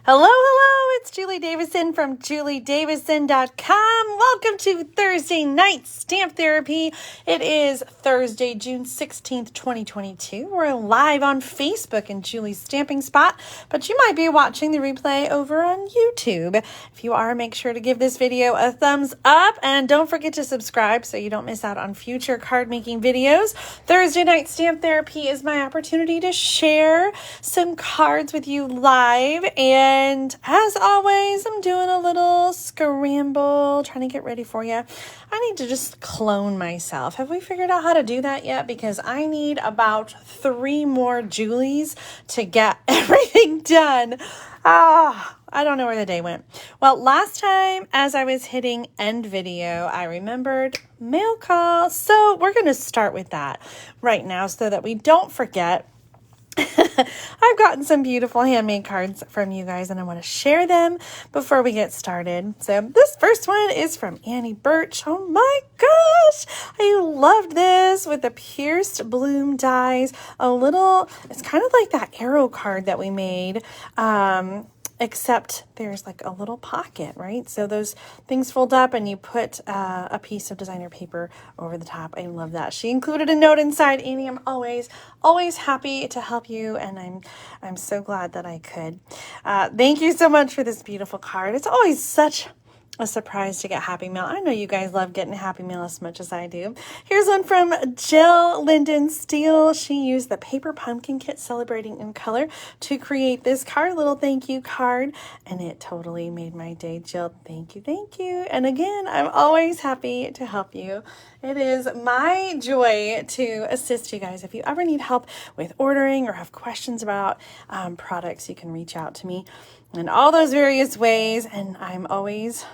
Hello, hello, it's Julie Davison from juliedavison.com. Welcome to Thursday Night Stamp Therapy. It is Thursday, June 16th, 2022. We're live on Facebook in Julie's Stamping Spot, but you might be watching the replay over on YouTube. If you are, make sure to give this video a thumbs up and don't forget to subscribe so you don't miss out on future card making videos. Thursday Night Stamp Therapy is my opportunity to share some cards with you live, and as always, I'm doing a little scramble, trying to get ready for you. I need to just clone myself. Have we figured out how to do that yet? Because I need about 3 more Julies to get everything done. I don't know where the day went. Well, last time as I was hitting end video, I remembered mail call. So we're going to start with that right now so that we don't forget. I've gotten some beautiful handmade cards from you guys and I want to share them before we get started. So this first one is from Annie Birch. Oh my gosh, I loved this with the pierced bloom dies. It's kind of like that arrow card that we made. Except there's like a little pocket, right? So those things fold up and you put a piece of designer paper over the top. I love that. She included a note inside. Annie, I'm always happy to help you, and I'm so glad that I could. Thank you so much for this beautiful card. It's always such a surprise to get Happy Mail. I know you guys love getting Happy Mail as much as I do. Here's one from Jill Linden Steele. She used the paper pumpkin kit Celebrating in Color to create this card, little thank you card, and it totally made my day. Jill, thank you, thank you. And again, I'm always happy to help you. It is my joy to assist you guys. If you ever need help with ordering or have questions about products, you can reach out to me in all those various ways, and I'm always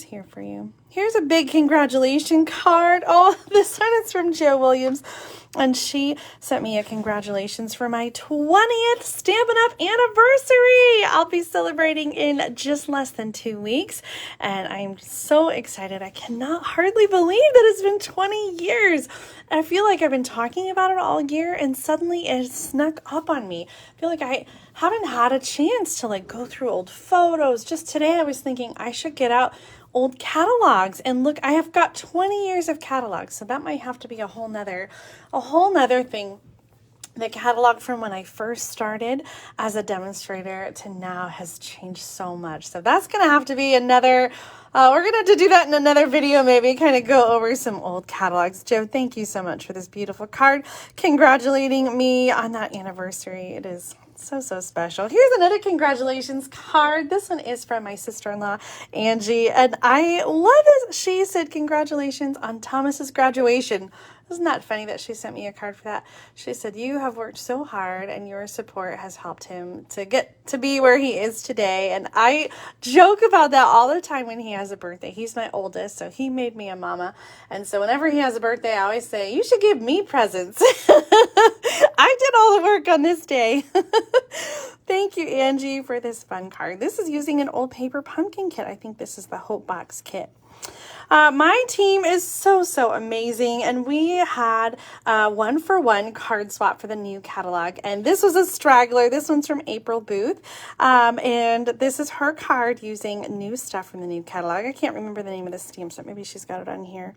here for you. Here's a big congratulations card. Oh, this one is from Jo Williams, and she sent me a congratulations for my 20th Stampin' Up anniversary. I'll be celebrating in just less than 2 weeks, and I'm so excited. I cannot hardly believe that it's been 20 years. I feel like I've been talking about it all year, and suddenly it snuck up on me. I feel like I haven't had a chance to go through old photos. Just today I was thinking I should get out old catalogs and look. I have got 20 years of catalogs, so that might have to be a whole nother thing. The catalog from when I first started as a demonstrator to now has changed so much. So that's going to have to be another, we're going to have to do that in another video, maybe kind of go over some old catalogs. Jo, thank you so much for this beautiful card, congratulating me on that anniversary. It is so special. Here's another congratulations card. This one is from my sister-in-law, Angie, and I love it. She said congratulations on Thomas's graduation. Isn't that funny that she sent me a card for that? She said, you have worked so hard and your support has helped him to get to be where he is today. And I joke about that all the time when he has a birthday. He's my oldest, so he made me a mama. And so whenever he has a birthday, I always say, you should give me presents. I did all the work on this day. Thank you, Angie, for this fun card. This is using an old paper pumpkin kit. I think this is the Hope Box kit. My team is so amazing, and we had 1-for-1 card swap for the new catalog, and this was a straggler. This one's from April Booth, and this is her card using new stuff from the new catalog. I can't remember the name of the stamp, so maybe she's got it on here.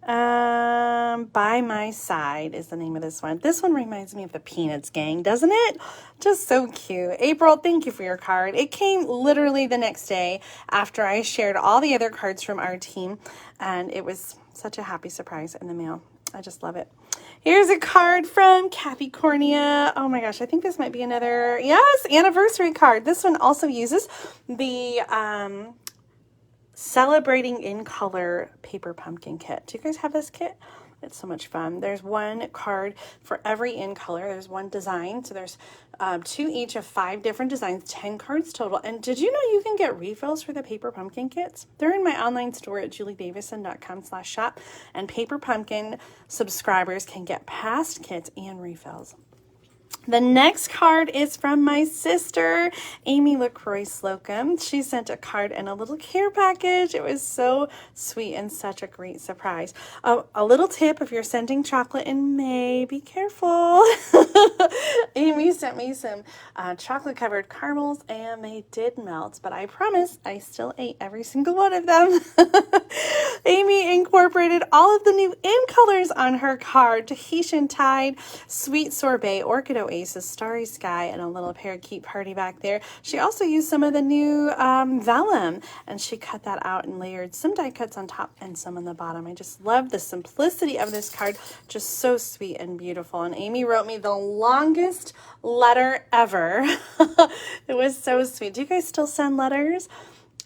By My Side is the name of this one. This one reminds me of the Peanuts gang, doesn't it? Just so cute. April, thank you for your card. It came literally the next day after I shared all the other cards from our team, and it was such a happy surprise in the mail. I just love it. Here's a card from Kathy Cornea. Oh my gosh, I think this might be another, yes, anniversary card. This one also uses the Celebrating in Color paper pumpkin kit. Do you guys have this kit? It's so much fun. There's one card for every in color. There's one design. So there's 2 each of 5 different designs, 10 cards total. And did you know you can get refills for the paper pumpkin kits? They're in my online store at juliedavison.com/shop. And Paper Pumpkin subscribers can get past kits and refills. The next card is from my sister, Amy LaCroix Slocum. She sent a card and a little care package. It was so sweet and such a great surprise. A little tip, if you're sending chocolate in May, be careful. Amy sent me some chocolate-covered caramels, and they did melt, but I promise I still ate every single one of them. Amy incorporated all of the new in colors on her card: Tahitian Tide, Sweet Sorbet, Orchid Oasis, Starry Sky, and a little parakeet party back there. She also used some of the new vellum, and she cut that out and layered some die cuts on top and some on the bottom. I just love the simplicity of this card, just so sweet and beautiful. And Amy wrote me the longest letter ever. It was so sweet. Do you guys still send letters?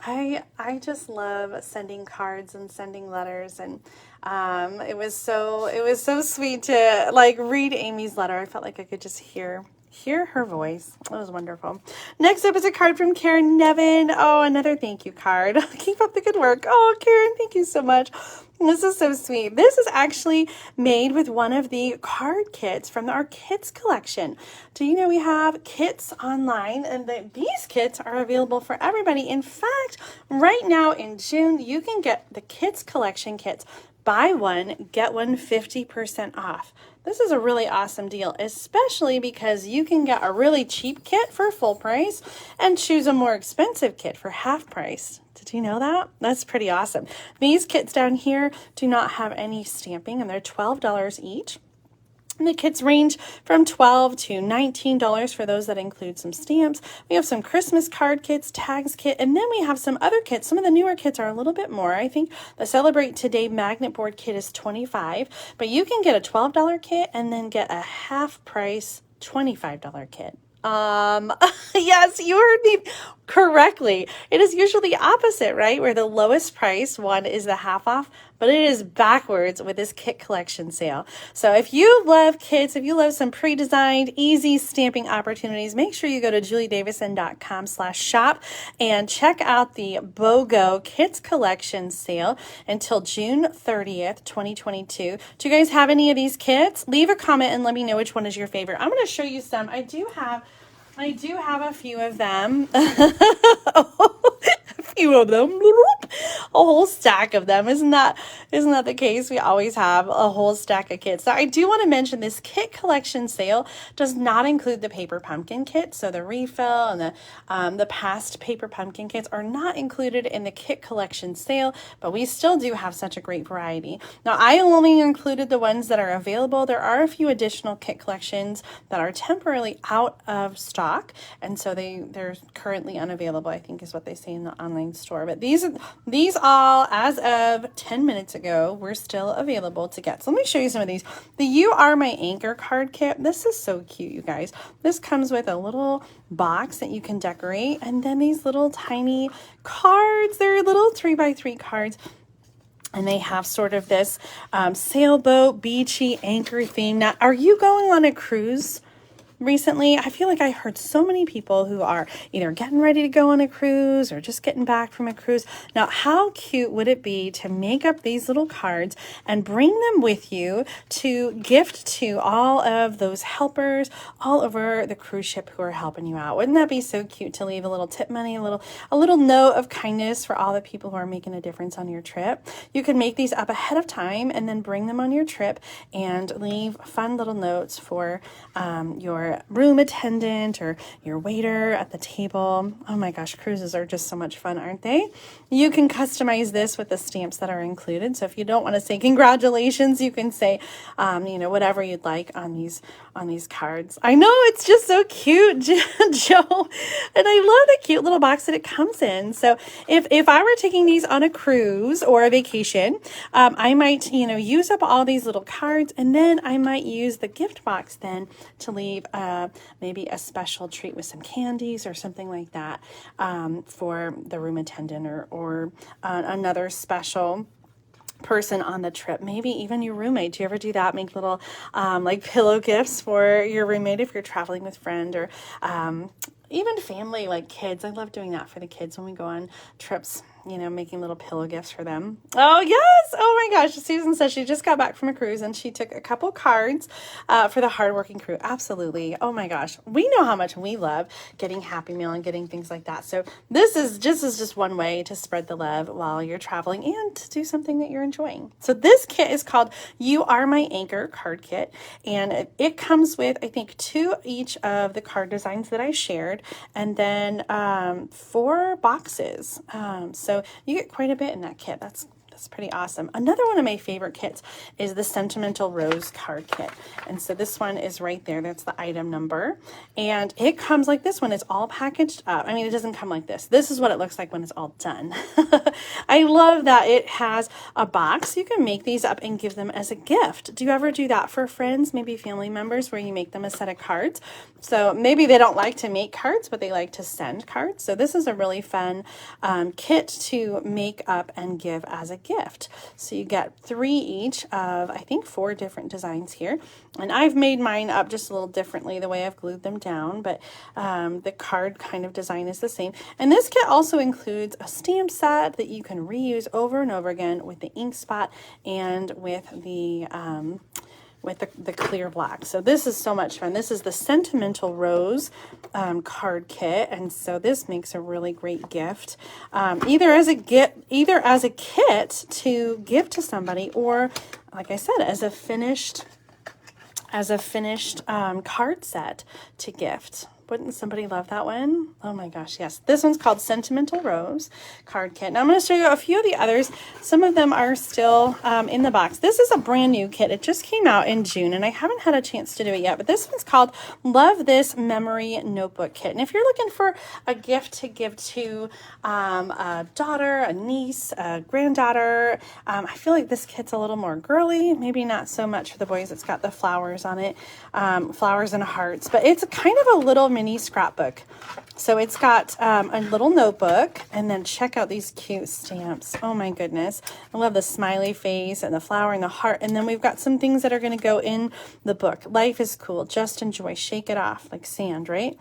I just love sending cards and sending letters, and it was so sweet to like read Amy's letter. I felt like I could just hear her voice. It was wonderful. Next up is a card from Karen Nevin. Oh, another thank you card. Keep up the good work. Oh, Karen, thank you so much. This is so sweet. This is actually made with one of the card kits from our kits collection. Do you know we have kits online, and these kits are available for everybody? In fact, right now in June, you can get the kits collection kits. Buy one, get one 50% off. This is a really awesome deal, especially because you can get a really cheap kit for full price and choose a more expensive kit for half price. Did you know that? That's pretty awesome. These kits down here do not have any stamping, and they're $12 each. And the kits range from $12 to $19 for those that include some stamps. We have some Christmas card kits, tags kit, and then we have some other kits. Some of the newer kits are a little bit more. I think the Celebrate Today magnet board kit is $25, but you can get a $12 kit and then get a half price $25 kit. Yes, you heard me correctly. It is usually the opposite, right? Where the lowest price one is the half off, but it is backwards with this kit collection sale. So if you love kits, if you love some pre-designed, easy stamping opportunities, make sure you go to juliedavison.com/shop and check out the BOGO Kits Collection sale until June 30th, 2022. Do you guys have any of these kits? Leave a comment and let me know which one is your favorite. I'm going to show you some. I do have a few of them. A few of them. A whole stack of them. Isn't that the case? We always have a whole stack of kits. So I do want to mention this kit collection sale does not include the paper pumpkin kit. So the refill and the past paper pumpkin kits are not included in the kit collection sale, but we still do have such a great variety. Now, I only included the ones that are available. There are a few additional kit collections that are temporarily out of stock, and so they're currently unavailable, I think is what they say in the online store. But these all, as of 10 minutes ago, were still available to get. So let me show you some of these. The You Are My Anchor card kit. This is so cute, you guys. This comes with a little box that you can decorate, and then these little tiny cards. They're little 3x3 cards. And they have sort of this sailboat, beachy anchor theme. Now, are you going on a cruise recently? I feel like I heard so many people who are either getting ready to go on a cruise or just getting back from a cruise. Now, how cute would it be to make up these little cards and bring them with you to gift to all of those helpers all over the cruise ship who are helping you out? Wouldn't that be so cute to leave a little tip money, a little note of kindness for all the people who are making a difference on your trip? You can make these up ahead of time and then bring them on your trip and leave fun little notes for your room attendant or your waiter at the table. Oh my gosh, cruises are just so much fun, aren't they? You can customize this with the stamps that are included. So if you don't want to say congratulations, you can say, whatever you'd like on these cards. I know, it's just so cute, Joe. And I love the cute little box that it comes in. So if I were taking these on a cruise or a vacation, I might, use up all these little cards, and then I might use the gift box then to leave maybe a special treat with some candies or something like that for the room attendant or another special person on the trip, maybe even your roommate. Do you ever do that? Make little like pillow gifts for your roommate if you're traveling with friend, or even family, like kids. I love doing that for the kids when we go on trips you know, making little pillow gifts for them. Oh, yes. Oh, my gosh. Susan says she just got back from a cruise and she took a couple cards for the hardworking crew. Absolutely. Oh, my gosh. We know how much we love getting Happy Meal and getting things like that. So this is just one way to spread the love while you're traveling and to do something that you're enjoying. So this kit is called You Are My Anchor card kit. And it comes with, I think, 2 each of the card designs that I shared. And then 4 boxes. So you get quite a bit in that kit. That's pretty awesome. Another one of my favorite kits is the Sentimental Rose card kit. And so this one is right there. That's the item number. And it comes like this one. It's all packaged up. I mean, it doesn't come like this. This is what it looks like when it's all done. I love that it has a box. You can make these up and give them as a gift. Do you ever do that for friends, maybe family members, where you make them a set of cards? So maybe they don't like to make cards, but they like to send cards. So this is a really fun kit to make up and give as a gift. So you get 3 each of, I think, 4 different designs here. And I've made mine up just a little differently the way I've glued them down, but the card kind of design is the same. And this kit also includes a stamp set that you can reuse over and over again with the ink spot and with the clear black. So this is so much fun. This is the Sentimental Rose card kit, and so this makes a really great gift, either as a kit to give to somebody, or like I said, as a finished card set to gift. Wouldn't somebody love that one? Oh my gosh, yes. This one's called Sentimental Rose card kit. Now I'm going to show you a few of the others. Some of them are still in the box. This is a brand new kit. It just came out in June and I haven't had a chance to do it yet, but this one's called Love This Memory Notebook Kit. And if you're looking for a gift to give to a daughter, a niece, a granddaughter, I feel like this kit's a little more girly, maybe not so much for the boys. It's got the flowers on it, flowers and hearts, but it's kind of a little mini scrapbook. So it's got a little notebook, and then check out these cute stamps. Oh my goodness. I love the smiley face and the flower and the heart. And then we've got some things that are going to go in the book. Life is cool. Just enjoy. Shake it off like sand, right?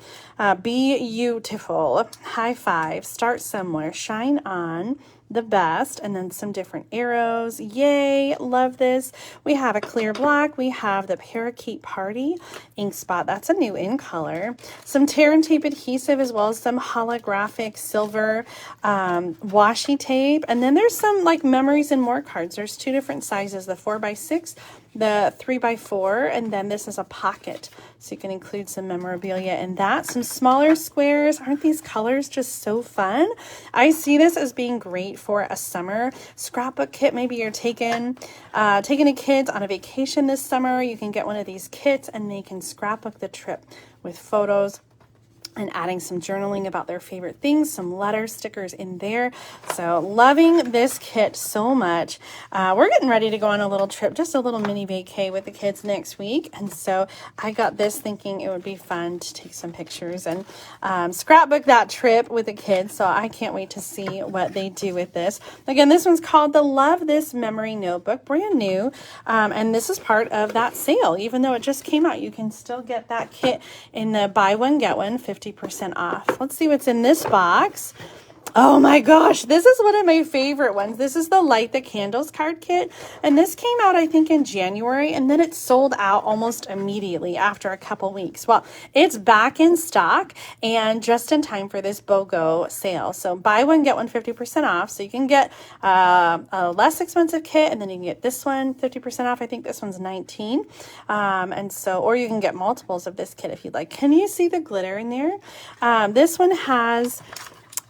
Be beautiful. High five. Start somewhere. Shine on. The best, and then some different arrows. Yay, love this. We have a clear black. We have the Parakeet Party ink spot. That's a new in color. Some tear and tape adhesive, as well as some holographic silver washi tape. And then there's some like memories and more cards. There's 2 different sizes, the 4x6, the 3x4, and then this is a pocket. So you can include some memorabilia in that. Some smaller squares. Aren't these colors just so fun? I see this as being great for a summer scrapbook kit. Maybe you're taking the kids on a vacation this summer. You can get one of these kits and they can scrapbook the trip with photos and adding some journaling about their favorite things, some letter stickers in there. So loving this kit so much. We're getting ready to go on a little trip, just a little mini vacay with the kids next week. And so I got this thinking it would be fun to take some pictures and scrapbook that trip with the kids. So I can't wait to see what they do with this. Again, this one's called the Love This Memory Notebook, brand new. And this is part of that sale. Even though it just came out, you can still get that kit in the buy one, get one, 50% off. Let's see what's in this box. Oh my gosh, this is one of my favorite ones. This is the Light the Candles card kit. And this came out, I think, in January, and then it sold out almost immediately after a couple weeks. Well, it's back in stock and just in time for this BOGO sale. So buy one, get one 50% off. So you can get a less expensive kit, and then you can get this one 50% off. I think this one's $19. And so, or you can get multiples of this kit if you'd like. Can you see the glitter in there? This one has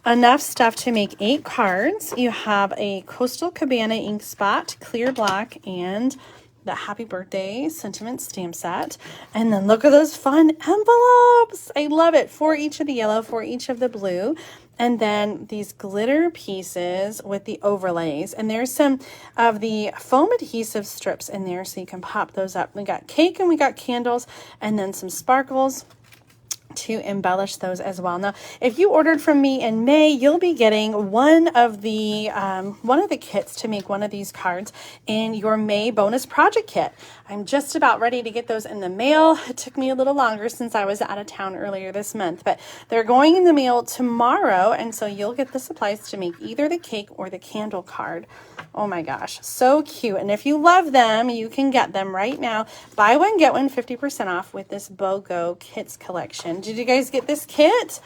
enough stuff to make 8 cards. You have a Coastal Cabana ink spot, clear black, and the Happy Birthday sentiment stamp set. And then look at those fun envelopes. I love it. 4 each of the yellow, 4 each of the blue. And then these glitter pieces with the overlays. And there's some of the foam adhesive strips in there so you can pop those up. We got cake and we got candles and then some sparkles. to embellish those as well. Now, if you ordered from me in May, you'll be getting one of the kits to make one of these cards in your May bonus project kit. I'm just about ready to get those in the mail. It took me a little longer since I was out of town earlier this month, but they're going in the mail tomorrow, and so you'll get the supplies to make either the cake or the candle card. Oh my gosh, so cute. And if you love them, you can get them right now. Buy one, get one 50% off with this BOGO Kits collection. Did you guys get this kit?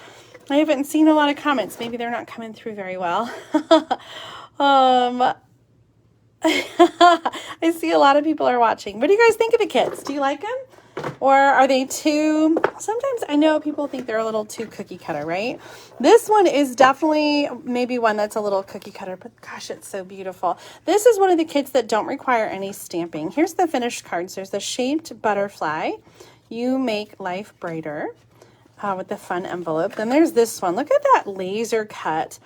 I haven't seen a lot of comments. Maybe they're not coming through very well. I see a lot of people are watching. What do you guys think of the kits? Do you like them? Or are they too, sometimes I know people think they're a little too cookie cutter, right? This one is definitely maybe one that's a little cookie cutter, but gosh, it's so beautiful. This is one of the kits that don't require any stamping. Here's the finished cards. There's the shaped butterfly. You make life brighter with the fun envelope. Then there's this one. Look at that laser cut.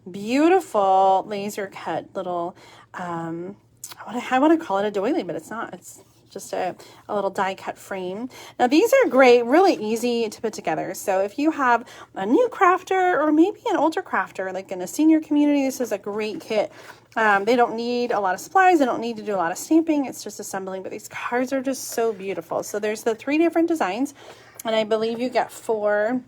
Beautiful laser cut little, I want to call it a doily, but it's not. It's just a little die cut frame. Now these are great, really easy to put together. So if you have a new crafter or maybe an older crafter, like in a senior community, this is a great kit. They don't need a lot of supplies. They don't need to do a lot of stamping. It's just assembling, but these cards are just so beautiful. So there's the 3 different designs, and I believe you get 4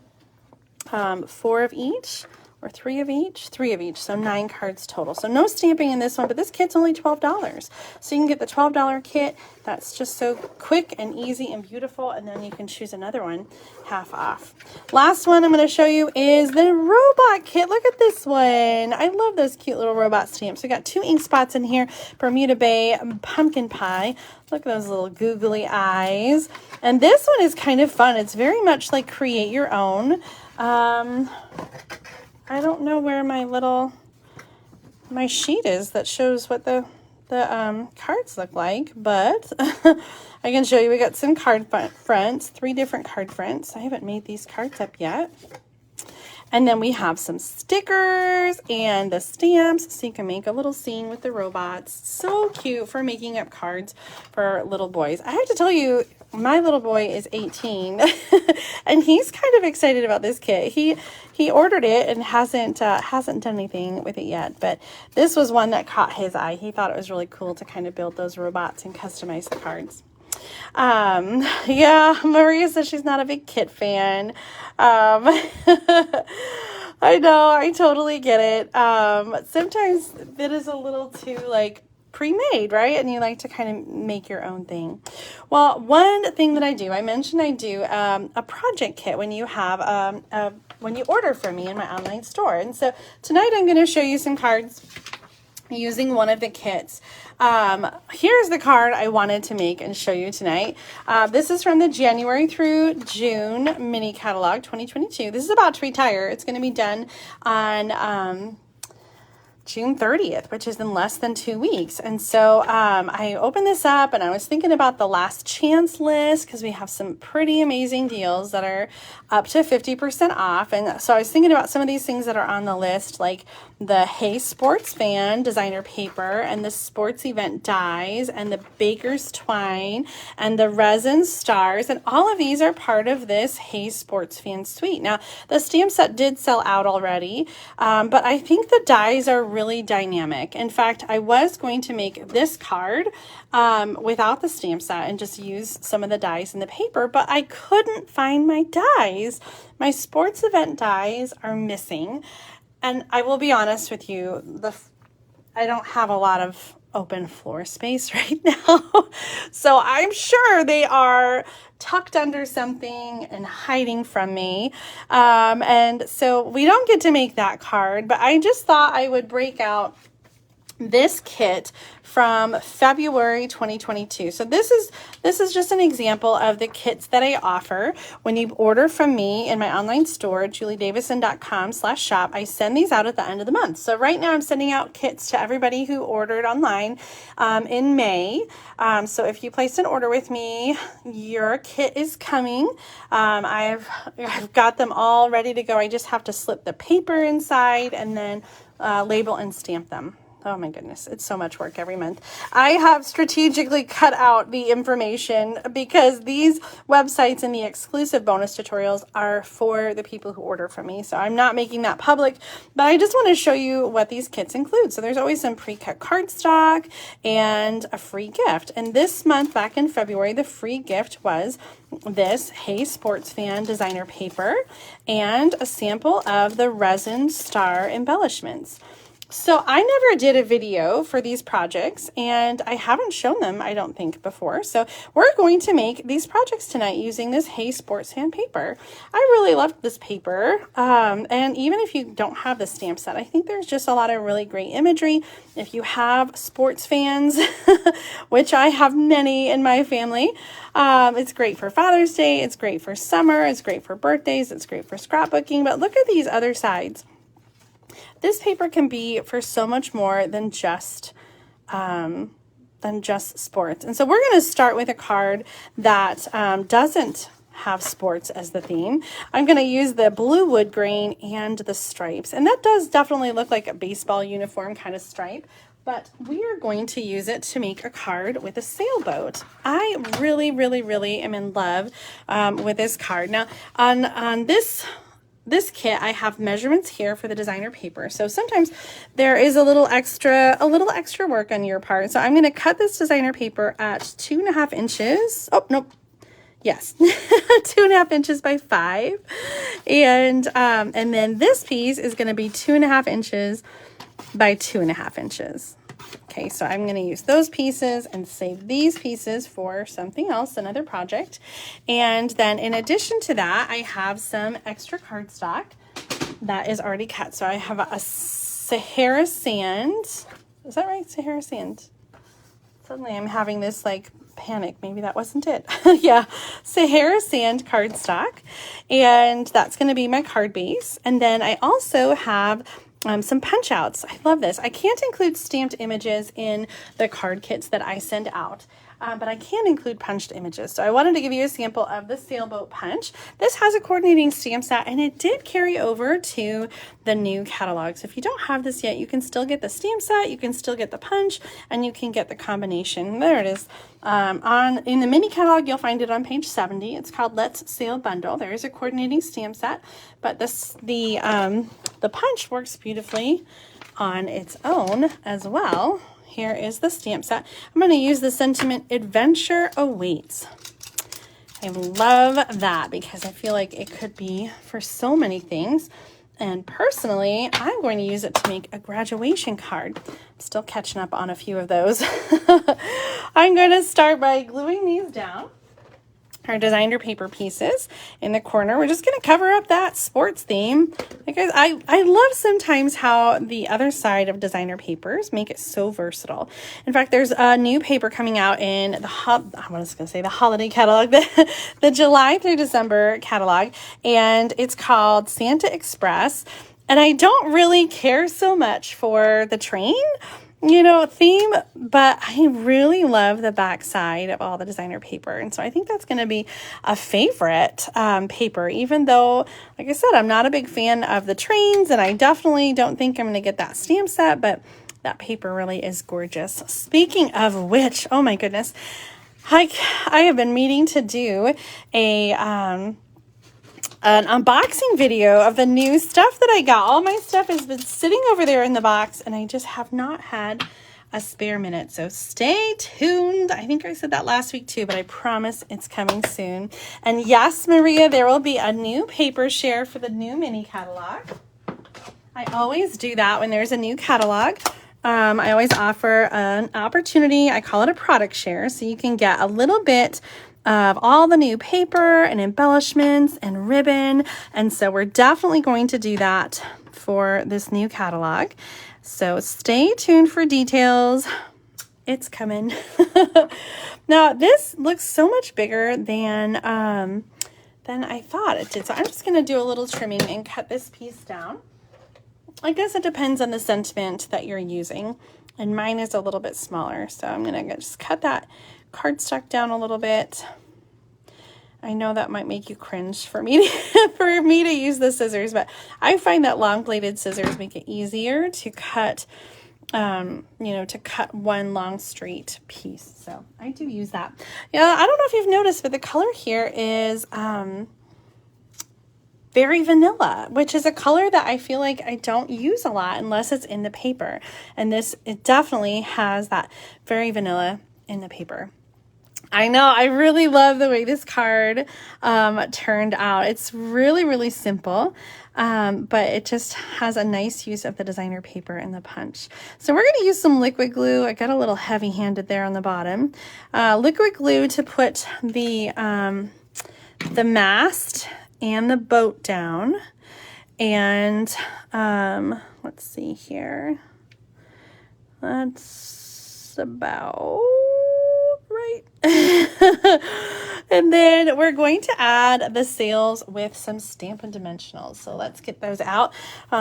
of each. Or 3 of each? 3 of each, so 9 cards total. So no stamping in this one, but this kit's only $12. So you can get the $12 kit. That's just so quick and easy and beautiful, and then you can choose another one half off. Last one I'm going to show you is the robot kit. Look at this one. I love those cute little robot stamps. We got 2 ink spots in here, Bermuda Bay pumpkin pie. Look at those little googly eyes. And this one is kind of fun. It's very much like create your own. I don't know where my sheet is that shows what the cards look like, but I can show you. We got some card fronts, 3 different card fronts. I haven't made these cards up yet. And then we have some stickers and the stamps, so you can make a little scene with the robots. So cute for making up cards for little boys. I have to tell you, my little boy is 18 and he's kind of excited about this kit. He ordered it and hasn't done anything with it yet, but this was one that caught his eye. He thought it was really cool to kind of build those robots and customize the cards. Yeah, Maria says she's not a big kit fan. I know, I totally get it. Sometimes it is a little too like pre-made, right? And you like to kind of make your own thing. Well, one thing that I mentioned I do a project kit when you have when you order from me in my online store. And so tonight I'm going to show you some cards using one of the kits. Here's the card I wanted to make and show you tonight. This is from the January through June mini catalog 2022. This is about to retire. It's going to be done on June 30th, which is in less than 2 weeks. And so I opened this up and I was thinking about the last chance list because we have some pretty amazing deals that are up to 50% off. And so I was thinking about some of these things that are on the list, like the Hey Sports Fan designer paper and the sports event dies and the baker's twine and the resin stars. And all of these are part of this Hey Sports Fan suite. Now, the stamp set did sell out already, but I think the dies are really dynamic. In fact, I was going to make this card without the stamp set and just use some of the dies in the paper, but I couldn't find my dies. My sports event dies are missing. And I will be honest with you, I don't have a lot of open floor space right now. So I'm sure they are tucked under something and hiding from me. And so we don't get to make that card, but I just thought I would break out this kit from February 2022. So this is just an example of the kits that I offer when you order from me in my online store, juliedavison.com/shop. I send these out at the end of the month. So right now I'm sending out kits to everybody who ordered online in May. So if you placed an order with me, your kit is coming. I've got them all ready to go. I just have to slip the paper inside and then label and stamp them. Oh my goodness, it's so much work every month. I have strategically cut out the information because these websites and the exclusive bonus tutorials are for the people who order from me. So I'm not making that public, but I just want to show you what these kits include. So there's always some pre-cut cardstock and a free gift. And this month, back in February, the free gift was this Hey Sports Fan designer paper and a sample of the resin star embellishments. So I never did a video for these projects, and I haven't shown them, I don't think, before. So we're going to make these projects tonight using this Hey Sports Fan paper. I really loved this paper, and even if you don't have the stamp set, I think there's just a lot of really great imagery. If you have sports fans, which I have many in my family, it's great for Father's Day, it's great for summer, it's great for birthdays, it's great for scrapbooking, but look at these other sides. This paper can be for so much more than just sports. And so we're going to start with a card that doesn't have sports as the theme. I'm going to use the blue wood grain and the stripes. And that does definitely look like a baseball uniform kind of stripe. But we are going to use it to make a card with a sailboat. I really, really, really am in love with this card. Now, on this kit, I have measurements here for the designer paper. So sometimes there is a little extra work on your part. So I'm going to cut this designer paper at 2.5 inches. Oh, nope. Yes, 2.5 inches by 5. And then this piece is going to be 2.5 inches by 2.5 inches. Okay, so I'm going to use those pieces and save these pieces for something else, another project. And then in addition to that, I have some extra cardstock that is already cut. So I have a Sahara sand. Is that right? Sahara sand. Suddenly I'm having this like panic. Maybe that wasn't it. Yeah, Sahara sand cardstock. And that's going to be my card base. And then I also have some punch outs. I love this. I can't include stamped images in the card kits that I send out, but I can include punched images. So I wanted to give you a sample of the Sailboat punch. This has a coordinating stamp set, and it did carry over to the new catalog. So if you don't have this yet, you can still get the stamp set, you can still get the punch, and you can get the combination. There it is. In the mini catalog, you'll find it on page 70. It's called Let's Sail Bundle. There is a coordinating stamp set, but the punch works beautifully on its own as well. Here is the stamp set. I'm going to use the sentiment Adventure Awaits. I love that because I feel like it could be for so many things. And personally, I'm going to use it to make a graduation card. I'm still catching up on a few of those. I'm going to start by gluing these down. Our designer paper pieces in the corner. We're just going to cover up that sports theme. Because I love sometimes how the other side of designer papers make it so versatile. In fact, there's a new paper coming out in the holiday catalog, the July through December catalog, and it's called Santa Express. And I don't really care so much for the train theme, but I really love the back side of all the designer paper. And so I think that's going to be a favorite paper, even though, like I said, I'm not a big fan of the trains, and I definitely don't think I'm going to get that stamp set, but that paper really is gorgeous. Speaking of which, oh my goodness, I have been meaning to do an unboxing video of the new stuff that I got. All my stuff has been sitting over there in the box, and I just have not had a spare minute. So stay tuned. I think I said that last week too, but I promise it's coming soon. And yes, Maria, there will be a new paper share for the new mini catalog. I always do that when there's a new catalog. I always offer an opportunity. I call it a product share. So you can get a little bit of all the new paper and embellishments and ribbon. And so we're definitely going to do that for this new catalog. So stay tuned for details. It's coming. Now this looks so much bigger than I thought it did. So I'm just going to do a little trimming and cut this piece down. I guess it depends on the sentiment that you're using. And mine is a little bit smaller. So I'm going to just cut that cardstock down a little bit. I know that might make you cringe for me to use the scissors, but I find that long bladed scissors make it easier to cut you know, to cut one long straight piece. So I do use that. Yeah, I don't know if you've noticed, but the color here is Very Vanilla, which is a color that I feel like I don't use a lot unless it's in the paper. And this, it definitely has that Very Vanilla in the paper. I know, I really love the way this card turned out. It's really, really simple, but it just has a nice use of the designer paper and the punch. So we're going to use some liquid glue. I got a little heavy-handed there on the bottom. Liquid glue to put the mast and the boat down. And let's see here. That's about right. And then we're going to add the sails with some Stampin' Dimensionals. So let's get those out.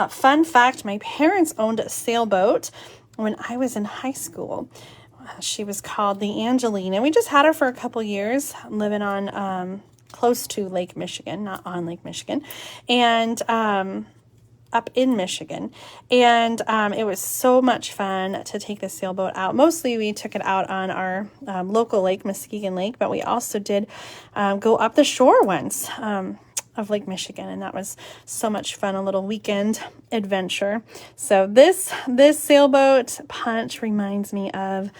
Fun fact, my parents owned a sailboat when I was in high school. She was called the Angelina. We just had her for a couple years, living on close to Lake Michigan, not on Lake Michigan, and up in Michigan. And it was so much fun to take the sailboat out. Mostly we took it out on our local lake, Muskegon Lake, but we also did go up the shore once of Lake Michigan, and that was so much fun, a little weekend adventure. So this sailboat punch reminds me of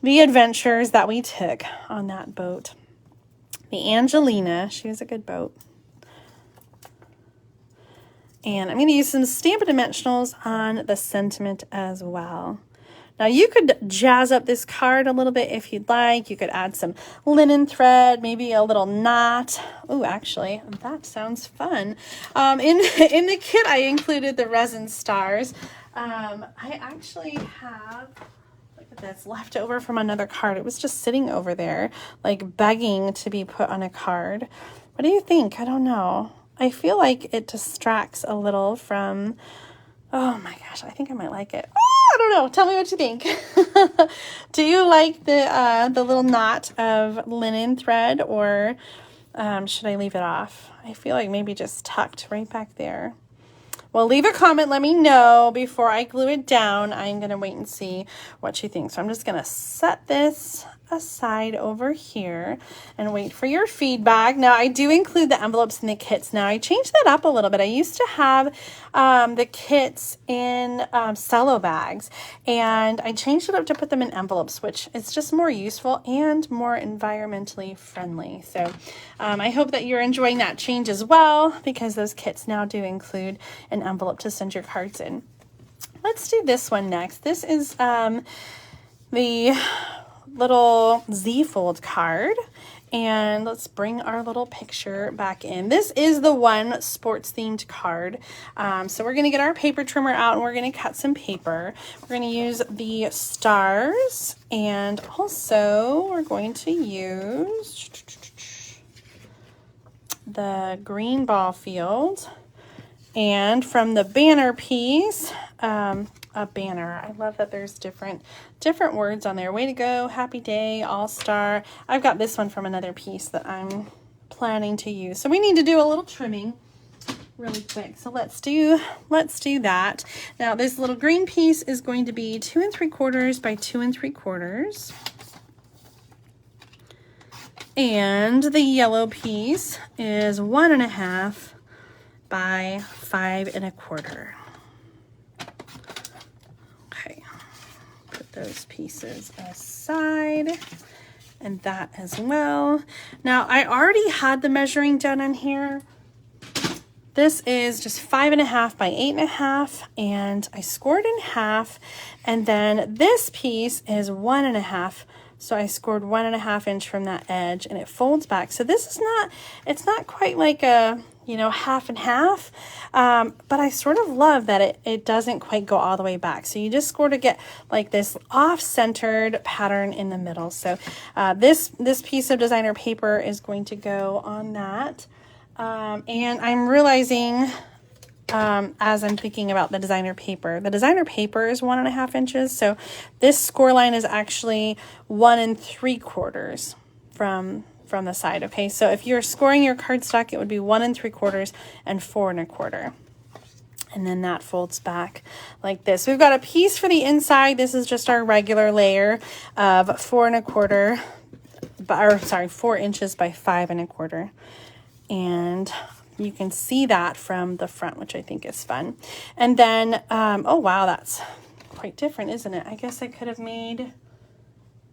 the adventures that we took on that boat. The Angelina, she was a good boat. And I'm going to use some Stampin' Dimensionals on the sentiment as well. Now you could jazz up this card a little bit if you'd like. You could add some linen thread, maybe a little knot. Oh, actually, that sounds fun. In the kit, I included the resin stars. I actually have, look at this, left over from another card. It was just sitting over there, like begging to be put on a card. What do you think? I don't know. I feel like it distracts a little from, oh my gosh, I think I might like it. Oh, I don't know. Tell me what you think. Do you like the little knot of linen thread, or should I leave it off? I feel like maybe just tucked right back there. Well, leave a comment. Let me know before I glue it down. I'm going to wait and see what you think. So I'm just going to set this aside over here and wait for your feedback. Now, I do include the envelopes in the kits. Now, I changed that up a little bit. I used to have the kits in cello bags, and I changed it up to put them in envelopes, which is just more useful and more environmentally friendly. So I hope that you're enjoying that change as well, because those kits now do include an envelope to send your cards in. Let's do this one next. This is the little Z-fold card, and let's bring our little picture back in. This is the one sports themed card. So we're going to get our paper trimmer out, and we're going to cut some paper. We're going to use the stars, and also we're going to use the green ball field. And from the banner piece, a banner. I love that there's different words on there. Way to go, happy day, all-star. I've got this one from another piece that I'm planning to use. So we need to do a little trimming really quick. So let's do that. Now this little green piece is going to be 2 3/4 by 2 3/4. And the yellow piece is 1 1/2 by 5 1/4. Okay, put those pieces aside, and that as well. Now, I already had the measuring done on here. This is just 5 1/2 by 8 1/2, and I scored in half, and then this piece is 1 1/2. So I scored 1 1/2 inch from that edge, and it folds back. So this is it's not quite like a, you know, half and half, but I sort of love that it doesn't quite go all the way back. So you just sort of get like this off-centered pattern in the middle. So this piece of designer paper is going to go on that. And I'm realizing, as I'm thinking about the designer paper is 1 1/2 inches. So this score line is actually 1 3/4 from the side. Okay, so if you're scoring your cardstock, it would be 1 3/4 and 4 1/4. And then that folds back like this. We've got a piece for the inside. This is just our regular layer of 4 inches by 5 1/4. And you can see that from the front, which I think is fun. And then, oh wow, that's quite different, isn't it? I guess I could have made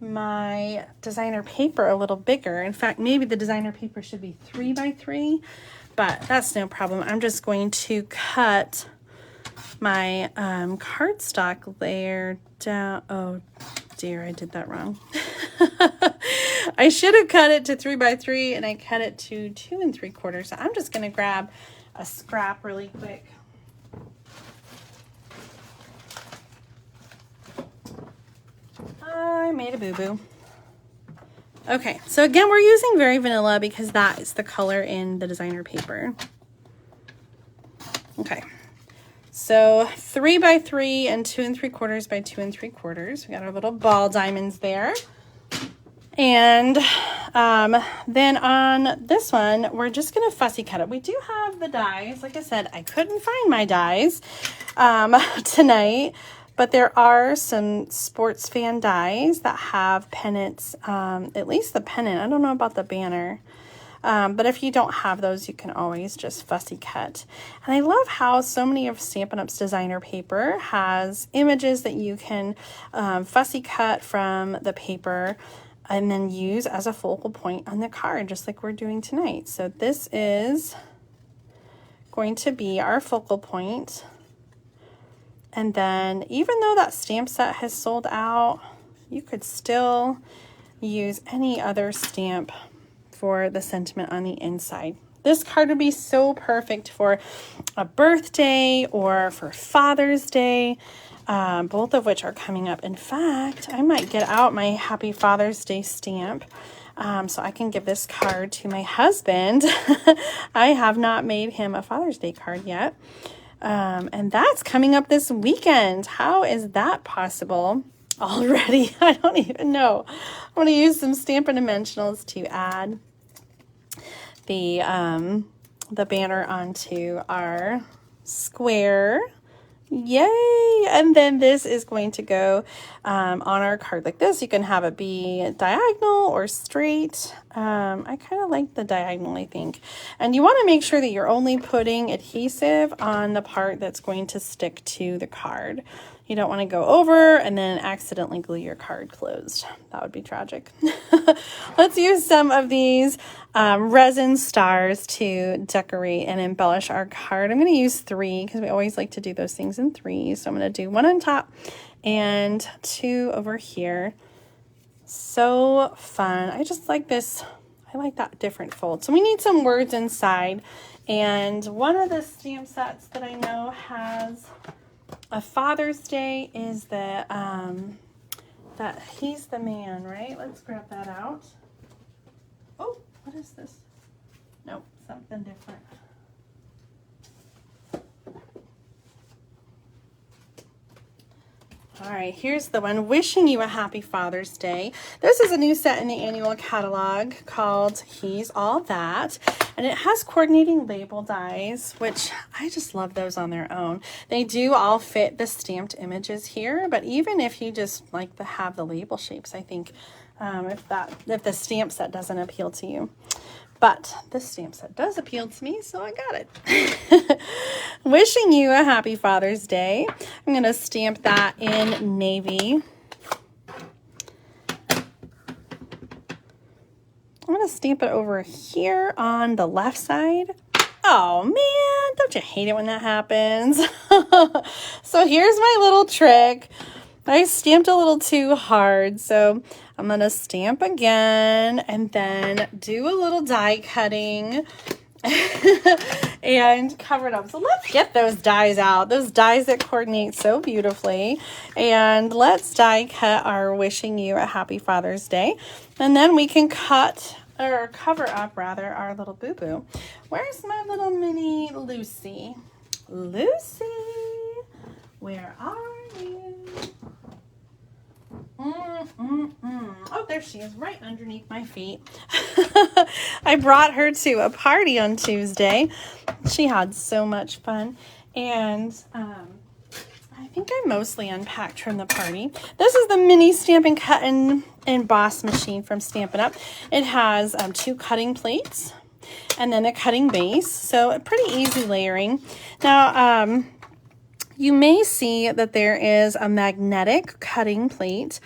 my designer paper a little bigger. In fact, maybe the designer paper should be 3 by 3, but that's no problem. I'm just going to cut my cardstock layer down. Oh dear, I did that wrong. I should have cut it to 3 by 3 and I cut it to 2 3/4. So I'm just going to grab a scrap really quick. I made a boo-boo. Okay, so again, we're using Very Vanilla because that is the color in the designer paper. Okay, so 3 by 3 and 2 3/4 by 2 3/4. We got our little ball diamonds there. And then on this one, we're just going to fussy cut it. We do have the dies. Like I said, I couldn't find my dies tonight, but there are some sports fan dies that have pennants, at least the pennant. I don't know about the banner. But if you don't have those, you can always just fussy cut. And I love how so many of Stampin' Up's designer paper has images that you can fussy cut from the paper and then use as a focal point on the card, just like we're doing tonight. So this is going to be our focal point. And then even though that stamp set has sold out, you could still use any other stamp for the sentiment on the inside. This card would be so perfect for a birthday or for Father's Day, both of which are coming up. In fact, I might get out my Happy Father's Day stamp so I can give this card to my husband. I have not made him a Father's Day card yet. And that's coming up this weekend. How is that possible already? I don't even know. I'm going to use some Stampin' Dimensionals to add the banner onto our square. Yay! And then this is going to go on our card like this. You can have it be diagonal or straight. I kind of like the diagonal, I think. And you want to make sure that you're only putting adhesive on the part that's going to stick to the card. You don't want to go over and then accidentally glue your card closed. That would be tragic. Let's use some of these resin stars to decorate and embellish our card. I'm going to use 3 because we always like to do those things in 3s. So I'm going to do 1 on top and 2 over here. So fun. I just like this. I like that different fold. So we need some words inside. And one of the stamp sets that I know has a Father's Day is that He's the Man, right? Let's grab that out. Oh, what is this? Nope, something different. All right, here's the one, Wishing You a Happy Father's Day. This is a new set in the annual catalog called He's All That. And it has coordinating label dies, which I just love those on their own. They do all fit the stamped images here, but even if you just like to have the label shapes, I think if the stamp set doesn't appeal to you. But this stamp set does appeal to me, so I got it. Wishing you a happy Father's Day. I'm going to stamp that in navy. I'm going to stamp it over here on the left side. Oh man, don't you hate it when that happens? So here's my little trick. I stamped a little too hard, so I'm going to stamp again and then do a little die cutting and cover it up. So let's get those dies out, those dies that coordinate so beautifully. And let's die cut our Wishing You a Happy Father's Day. And then we can cut, or cover up rather, our little boo-boo. Where's my little mini Lucy? Lucy, where are you? Oh, there she is, right underneath my feet. I brought her to a party on Tuesday. She had so much fun. And I think I mostly unpacked from the party. This is the mini Stampin' Cut and Emboss machine from Stampin' Up. It has 2 cutting plates and then a cutting base, so a pretty easy layering. Now, you may see that there is a magnetic cutting plate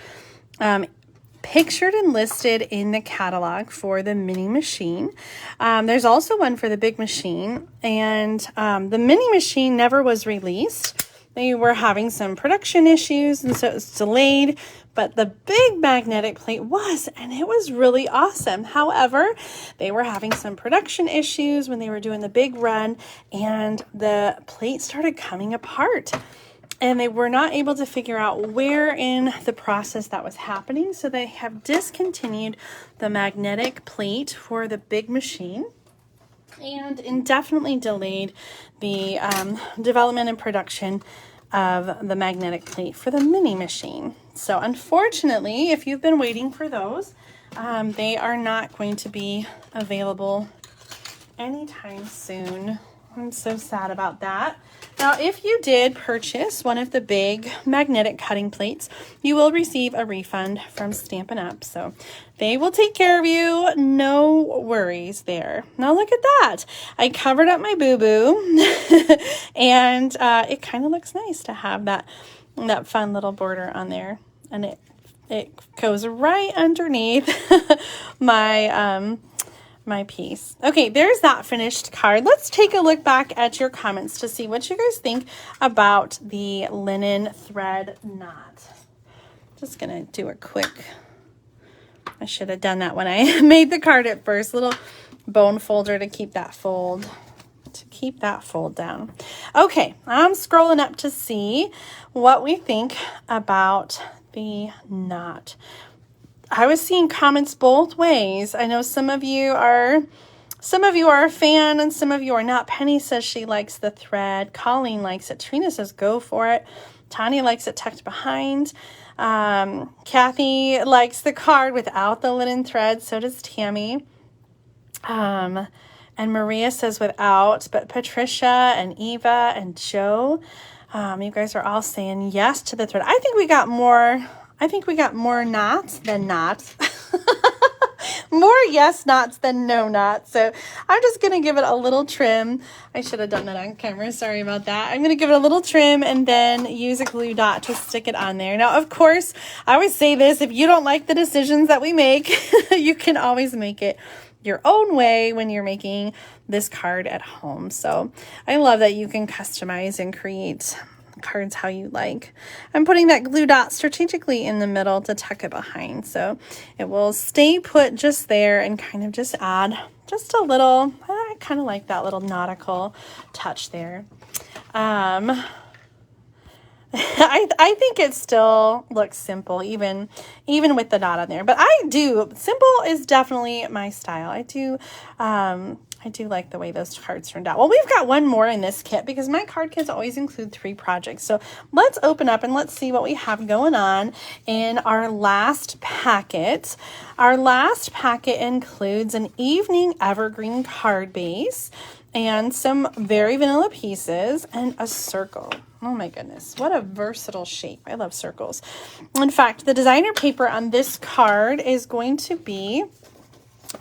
pictured and listed in the catalog for the mini machine. There's also one for the big machine, and the mini machine never was released. They were having some production issues, and so it was delayed, but the big magnetic plate was, and it was really awesome. However, they were having some production issues when they were doing the big run, and the plate started coming apart. And they were not able to figure out where in the process that was happening. So they have discontinued the magnetic plate for the big machine and indefinitely delayed the development and production of the magnetic plate for the mini machine. So unfortunately, if you've been waiting for those, they are not going to be available anytime soon. I'm so sad about that. Now, if you did purchase one of the big magnetic cutting plates, you will receive a refund from Stampin' Up. So they will take care of you. No worries there. Now look at that. I covered up my boo-boo and it kind of looks nice to have that fun little border on there. And it goes right underneath my piece. Okay, there's that finished card. Let's take a look back at your comments to see what you guys think about the linen thread knot. Just gonna do a quick, I should have done that when I made the card at first, little bone folder to keep that fold down. Okay, I'm scrolling up to see what we think about the knot. I was seeing comments both ways. I know some of you are a fan and some of you are not. Penny says she likes the thread. Colleen likes it. Trina says go for it. Tanya likes it tucked behind. Kathy likes the card without the linen thread. So does Tammy. And Maria says without, but Patricia and Eva and Joe, you guys are all saying yes to the thread. I think we got more knots than knots. More yes knots than no knots. So I'm just going to give it a little trim. I should have done that on camera. Sorry about that. I'm going to give it a little trim and then use a glue dot to stick it on there. Now, of course, I always say this, if you don't like the decisions that we make, you can always make it your own way when you're making this card at home. So I love that you can customize and create cards how you like. I'm putting that glue dot strategically in the middle to tuck it behind, so it will stay put just there and kind of just add just a little, I kind of like that little nautical touch there. I think it still looks simple even with the dot on there, but simple is definitely my style. I do like the way those cards turned out. Well, we've got one more in this kit because my card kits always include 3 projects. So let's open up and let's see what we have going on in our last packet. Our last packet includes an evening evergreen card base and some very vanilla pieces and a circle. Oh my goodness, what a versatile shape. I love circles. In fact, the designer paper on this card is going to be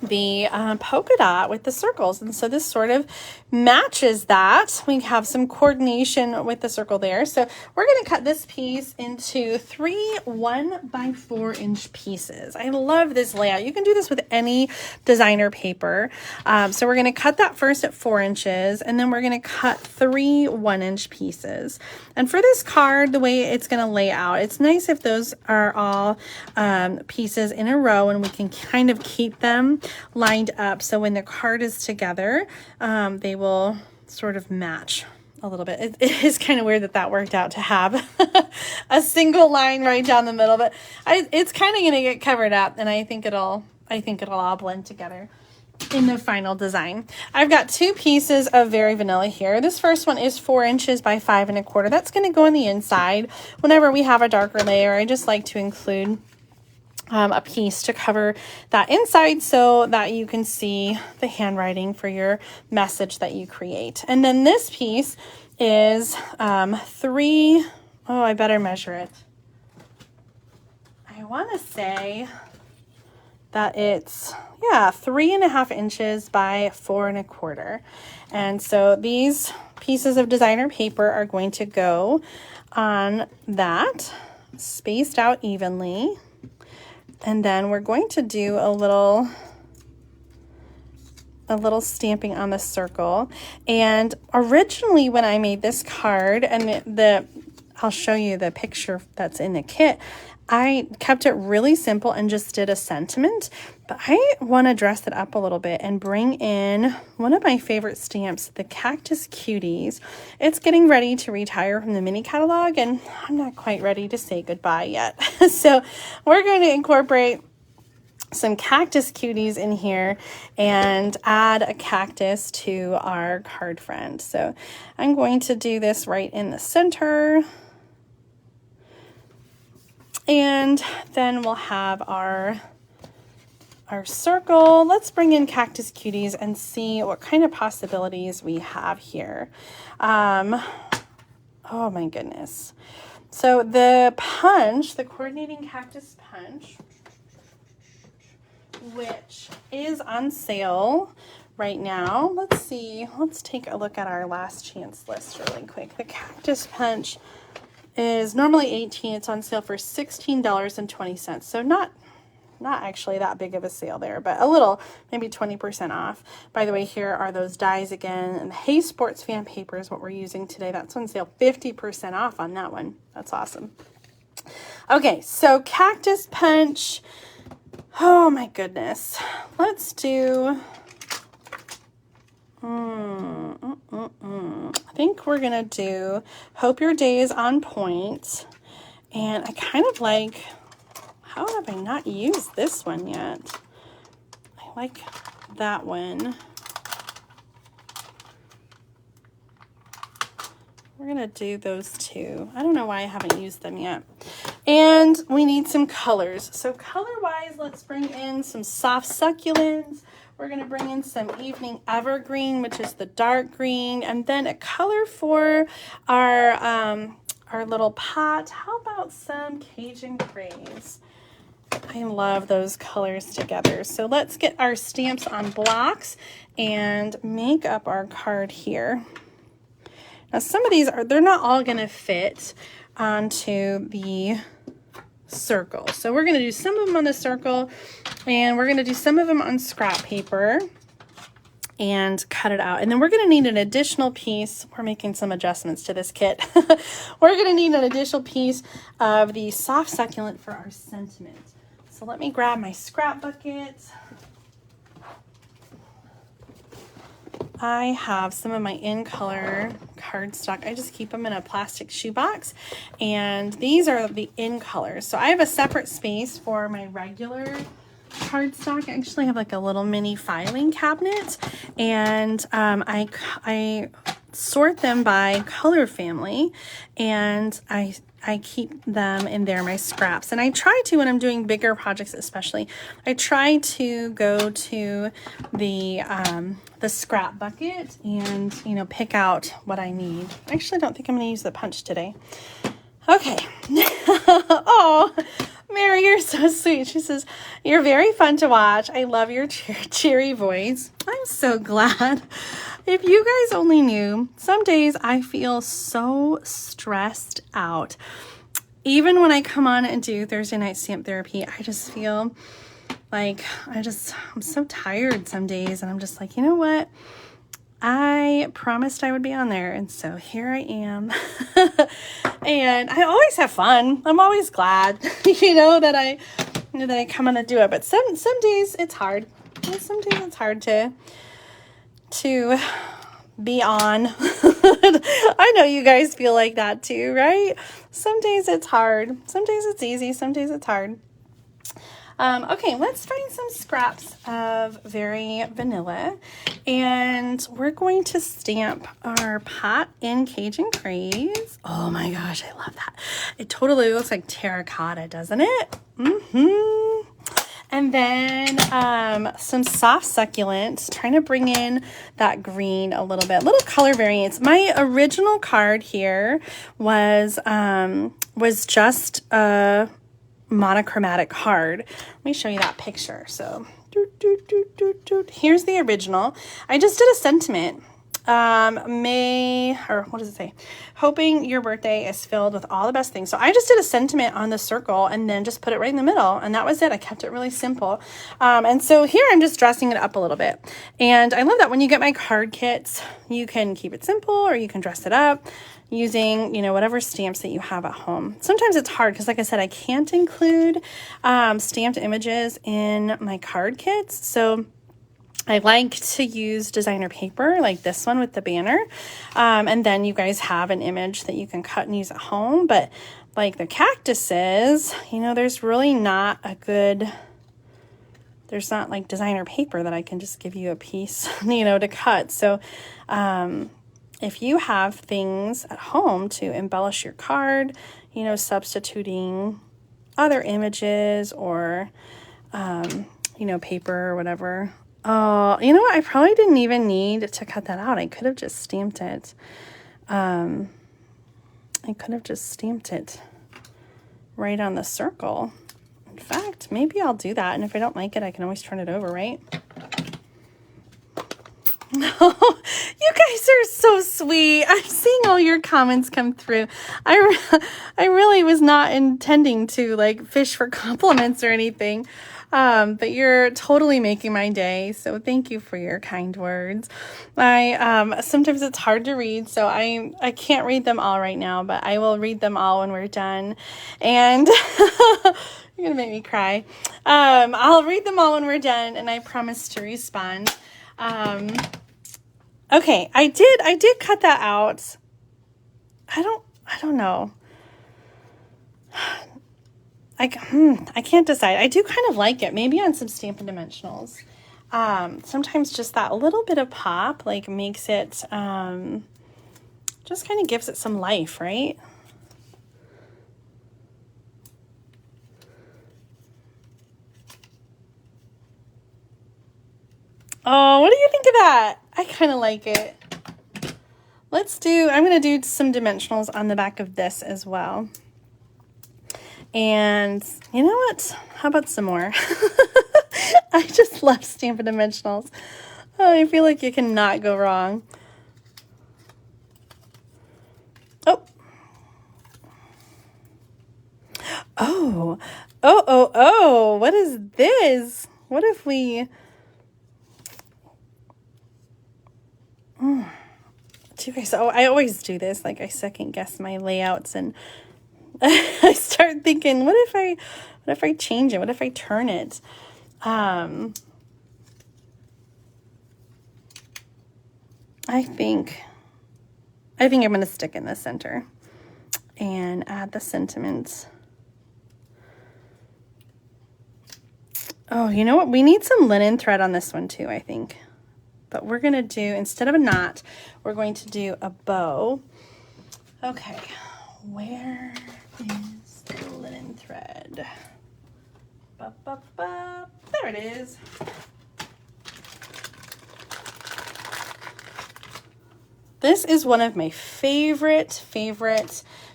the polka dot with the circles, and so this sort of matches that. We have some coordination with the circle there, so we're going to cut this piece into 3 1x4 pieces. I love this layout. You can do this with any designer paper. So we're going to cut that first at 4 inches, and then we're going to cut 3 1-inch pieces. And for this card, the way it's going to lay out, it's nice if those are all pieces in a row and we can kind of keep them lined up, so when the card is together, they will sort of match a little bit. It is kind of weird that worked out to have a single line right down the middle, but it's kind of going to get covered up, and I think it'll all blend together in the final design. I've got 2 pieces of very vanilla here. This first one is 4 inches by 5 1/4. That's going to go on the inside. Whenever we have a darker layer, I just like to include a piece to cover that inside so that you can see the handwriting for your message that you create. And then this piece is 3, oh, I better measure it. I want to say that it's, yeah, 3.5 inches by 4.25. And so these pieces of designer paper are going to go on that, spaced out evenly. And then we're going to do a little stamping on the circle. And originally when I made this card, and I'll show you the picture that's in the kit, I kept it really simple and just did a sentiment, but I want to dress it up a little bit and bring in one of my favorite stamps, the Cactus Cuties. It's getting ready to retire from the mini catalog, and I'm not quite ready to say goodbye yet. So we're going to incorporate some Cactus Cuties in here and add a cactus to our card friend. So I'm going to do this right in the center. And then we'll have our circle. Let's bring in Cactus Cuties and see what kind of possibilities we have here. Oh my goodness. So the punch, the coordinating cactus punch, which is on sale right now. Let's see. Let's take a look at our last chance list really quick. The cactus punch is normally $18. It's on sale for $16.20. So not actually that big of a sale there, but a little, maybe 20% off. By the way, here are those dies again. And the Hey Sports Fan paper is what we're using today. That's on sale, 50% off on that one. That's awesome. Okay, so cactus punch. Oh my goodness. Let's do... I think we're going to do Hope Your Day is on Point. And I kind of like, how have I not used this one yet? I like that one. We're going to do those two. I don't know why I haven't used them yet. And we need some colors. So color-wise, let's bring in some soft succulents. We're going to bring in some Evening Evergreen, which is the dark green, and then a color for our little pot. How about some Cajun Grays? I love those colors together. So let's get our stamps on blocks and make up our card here. Now some of these they're not all going to fit onto the circle. So we're going to do some of them on the circle, and we're going to do some of them on scrap paper and cut it out. And then we're going to need an additional piece. We're making some adjustments to this kit. We're going to need an additional piece of the soft succulent for our sentiment. So let me grab my scrap bucket. I have some of my in color cardstock. I just keep them in a plastic shoebox, and these are the in colors. So I have a separate space for my regular cardstock. I actually have like a little mini filing cabinet, and I sort them by color family, and I keep them in there, my scraps. And I try to, when I'm doing bigger projects especially, I try to go to the scrap bucket and, you know, pick out what I need. I actually don't think I'm going to use the punch today. Okay. Oh, Mary, you're so sweet. She says, you're very fun to watch. I love your cheery voice. I'm so glad. If you guys only knew, some days I feel so stressed out. Even when I come on and do Thursday night stamp therapy, I just feel like I'm so tired some days, and I'm just like, you know what? I promised I would be on there, and so here I am. And I always have fun. I'm always glad, that I come on and do it. But some days it's hard. Some days it's hard to be on. I know you guys feel like that too, right? Some days it's hard. Some days it's easy. Some days it's hard. Okay, let's find some scraps of Very Vanilla, and we're going to stamp our pot in Cajun Craze. Oh my gosh, I love that. It totally looks like terracotta, doesn't it? And then some soft succulent, trying to bring in that green a little bit, little color variants. My original card here was just a monochromatic card. Let me show you that picture. So here's the original. I just did a sentiment. What does it say? Hoping your birthday is filled with all the best things. So I just did a sentiment on the circle and then just put it right in the middle, and that was it. I kept it really simple. And so here I'm just dressing it up a little bit. And I love that when you get my card kits, you can keep it simple or you can dress it up using, you know, whatever stamps that you have at home. Sometimes it's hard because, like I said, I can't include stamped images in my card kits. So I like to use designer paper like this one with the banner. And then you guys have an image that you can cut and use at home. But like the cactuses, you know, there's really not there's not like designer paper that I can just give you a piece, you know, to cut. So if you have things at home to embellish your card, you know, substituting other images or, you know, paper or whatever. Oh, you know what? I probably didn't even need to cut that out. I could have just stamped it. I could have just stamped it right on the circle. In fact, maybe I'll do that. And if I don't like it, I can always turn it over, right? You guys are so sweet. I'm seeing all your comments come through. I really was not intending to like fish for compliments or anything. But you're totally making my day. So thank you for your kind words. Sometimes it's hard to read, so I can't read them all right now, but I will read them all when we're done. And you're going to make me cry. I'll read them all when we're done, and I promise to respond. Okay, I did cut that out. I don't know. I can't decide. I do kind of like it. Maybe on some Stampin' Dimensionals. Sometimes just that little bit of pop like makes it, just kind of gives it some life, right? Oh, what do you think of that? I kind of like it. I'm going to do some dimensionals on the back of this as well. And you know what? How about some more? I just love Stampin' Dimensionals. Oh, I feel like you cannot go wrong. Oh, what is this? What if we... I always do this. Like I second guess my layouts and I start thinking, what if I change it? What if I turn it? I think I'm going to stick in the center and add the sentiments. Oh, you know what? We need some linen thread on this one too, I think. But we're going to do, instead of a knot, we're going to do a bow. Okay, where is the linen thread? There it is. This is one of my favorite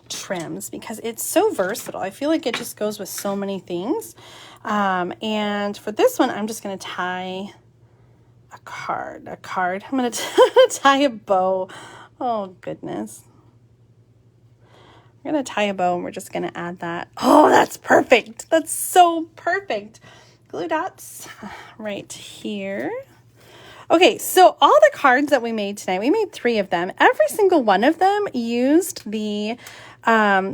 trims because it's so versatile. I feel like it just goes with so many things. And for this one, I'm just going to tie a card. I'm going to tie a bow. Oh, goodness. I'm going to tie a bow and we're just going to add that. Oh, that's perfect. That's so perfect. Glue dots right here. Okay, so all the cards that we made tonight, we made 3 of them. Every single one of them used the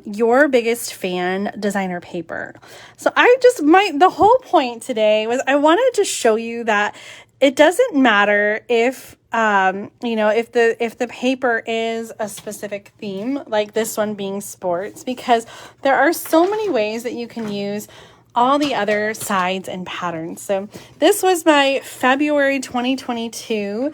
Your Biggest Fan designer paper. So the whole point today was I wanted to show you that it doesn't matter if if the paper is a specific theme, like this one being sports, because there are so many ways that you can use all the other sides and patterns. So this was my February 2022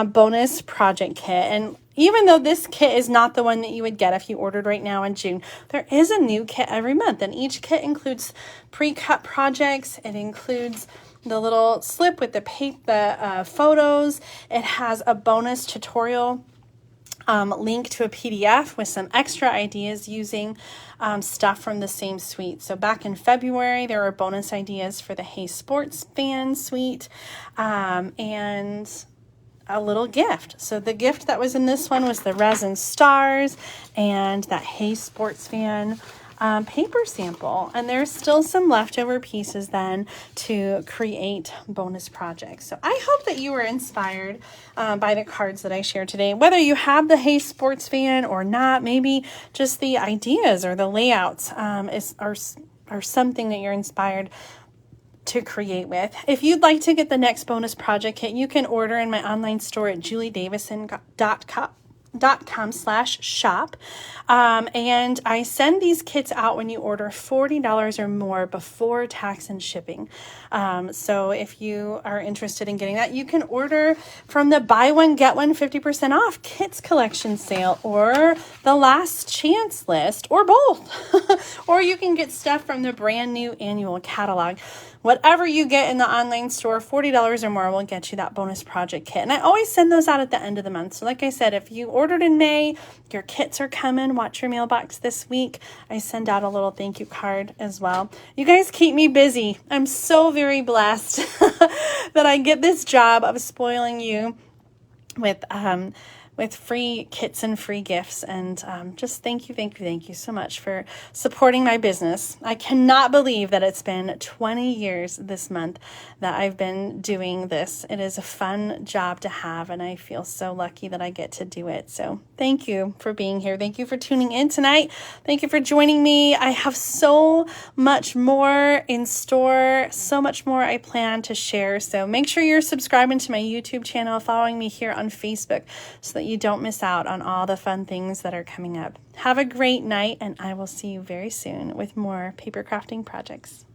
bonus project kit. And even though this kit is not the one that you would get if you ordered right now in June, there is a new kit every month, and each kit includes pre-cut projects. It includes the little slip with the photos. It has a bonus tutorial link to a PDF with some extra ideas using stuff from the same suite. So back in February, there were bonus ideas for the Hey Sports Fan suite, and a little gift. So the gift that was in this one was the resin stars and that Hey Sports Fan paper sample. And there's still some leftover pieces then to create bonus projects. So I hope that you were inspired by the cards that I shared today. Whether you have the Hey Sports Fan or not, maybe just the ideas or the layouts are something that you're inspired to create with. If you'd like to get the next bonus project kit, you can order in my online store at juliedavison.com/shop. And I send these kits out when you order $40 or more before tax and shipping. So if you are interested in getting that, you can order from the buy one, get one 50% off kits collection sale, or the last chance list, or both. Or you can get stuff from the brand new annual catalog. Whatever you get in the online store, $40 or more will get you that bonus project kit. And I always send those out at the end of the month. So like I said, if you ordered in May, your kits are coming. Watch your mailbox this week. I send out a little thank you card as well. You guys keep me busy. I'm so very blessed that I get this job of spoiling you with free kits and free gifts. And just thank you so much for supporting my business. I cannot believe that it's been 20 years this month that I've been doing this. It is a fun job to have, and I feel so lucky that I get to do it. So thank you for being here. Thank you for tuning in tonight. Thank you for joining me. I have so much more in store, so much more I plan to share. So make sure you're subscribing to my YouTube channel, following me here on Facebook, so that you don't miss out on all the fun things that are coming up. Have a great night, and I will see you very soon with more paper crafting projects.